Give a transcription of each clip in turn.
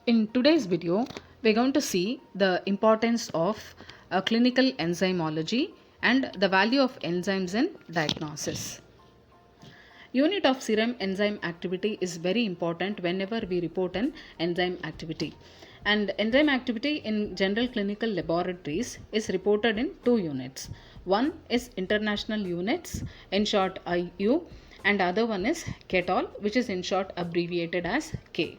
In today's video, we're going to see the importance of clinical enzymology and the value of enzymes in diagnosis. Unit of serum enzyme activity is very important whenever we report an enzyme activity. And enzyme activity in general clinical laboratories is reported in two units. One is international units, in short IU, and other one is CATOL, which is in short abbreviated as K.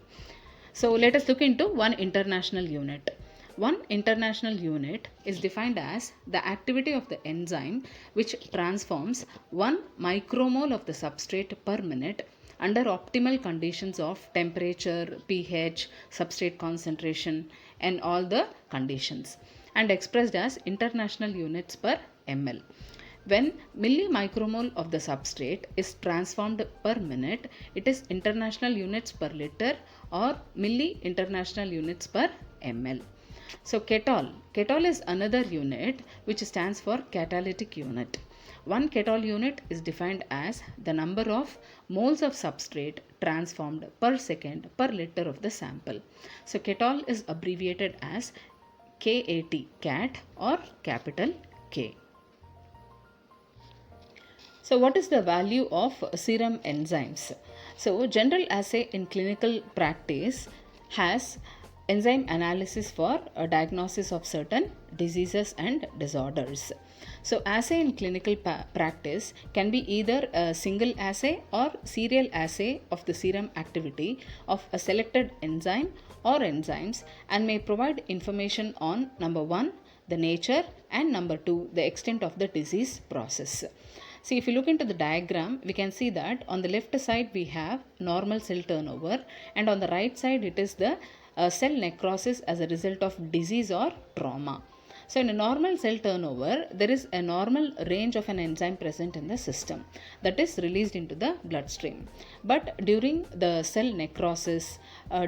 So let us look into one international unit. One international unit is defined as the activity of the enzyme which transforms 1 micromole of the substrate per minute under optimal conditions of temperature, pH, substrate concentration, and all the conditions, and expressed as international units per ml. When millimicromole of the substrate is transformed per minute, it is international units per liter or milli international units per ml. So ketol is another unit which stands for catalytic unit. One ketol unit is defined as the number of moles of substrate transformed per second per liter of the sample. So ketol is abbreviated as KAT, cat, or capital K. So, what is the value of serum enzymes? So, general assay in clinical practice has enzyme analysis for a diagnosis of certain diseases and disorders. So, assay in clinical practice can be either a single assay or serial assay of the serum activity of a selected enzyme or enzymes and may provide information on number 1, the nature, and number 2, the extent of the disease process. See, if you look into the diagram, we can see that on the left side we have normal cell turnover, and on the right side it is the cell necrosis as a result of disease or trauma. So, in a normal cell turnover, there is a normal range of an enzyme present in the system that is released into the bloodstream. But during the cell necrosis,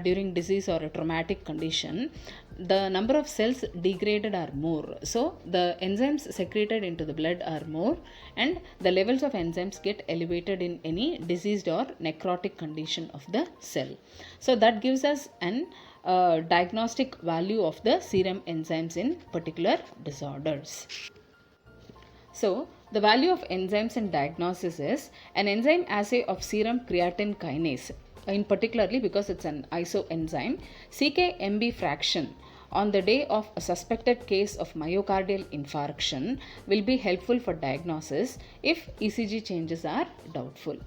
during disease or a traumatic condition, the number of cells degraded are more. So, the enzymes secreted into the blood are more, and the levels of enzymes get elevated in any diseased or necrotic condition of the cell. So, that gives us an diagnostic value of the serum enzymes in particular disorders. So, the value of enzymes in diagnosis is an enzyme assay of serum creatine kinase, in particularly because it's an isoenzyme, CK-MB fraction on the day of a suspected case of myocardial infarction will be helpful for diagnosis if ECG changes are doubtful.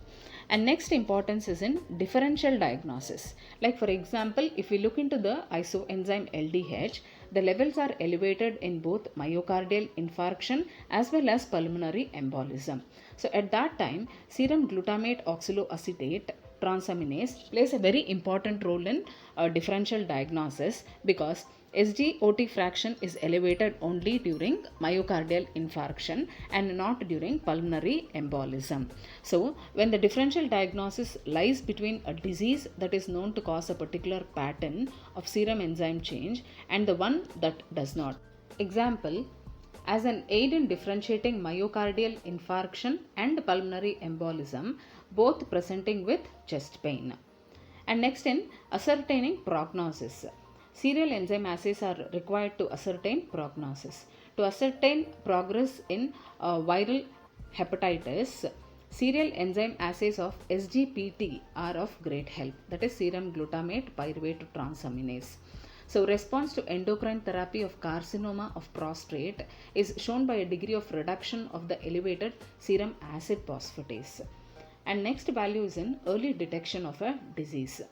And next importance is in differential diagnosis. Like for example, if we look into the isoenzyme LDH, the levels are elevated in both myocardial infarction as well as pulmonary embolism. So at that time, serum glutamate oxaloacetate transaminase plays a very important role in differential diagnosis because SGOT fraction is elevated only during myocardial infarction and not during pulmonary embolism. So, when the differential diagnosis lies between a disease that is known to cause a particular pattern of serum enzyme change and the one that does not. Example, as an aid in differentiating myocardial infarction and pulmonary embolism, both presenting with chest pain. And next in ascertaining prognosis. Serial enzyme assays are required to ascertain prognosis. To ascertain progress in viral hepatitis, serial enzyme assays of SGPT are of great help, that is serum glutamate pyruvate transaminase. So, response to endocrine therapy of carcinoma of prostate is shown by a degree of reduction of the elevated serum acid phosphatase. And next value is in early detection of a disease.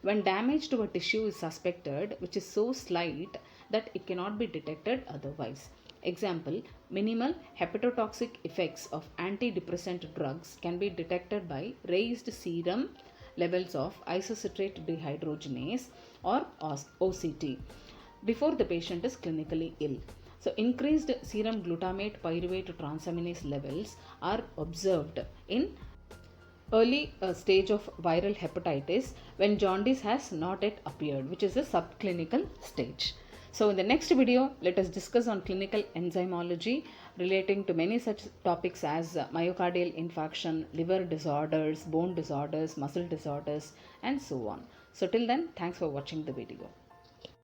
When damage to a tissue is suspected, which is so slight that it cannot be detected otherwise. Example, minimal hepatotoxic effects of antidepressant drugs can be detected by raised serum levels of isocitrate dehydrogenase or OCT before the patient is clinically ill. So, increased serum glutamate pyruvate transaminase levels are observed in early stage of viral hepatitis when jaundice has not yet appeared, which is a subclinical stage. So in the next video, let us discuss on clinical enzymology relating to many such topics as myocardial infarction, liver disorders, bone disorders, muscle disorders, and so on. So till then, thanks for watching the video.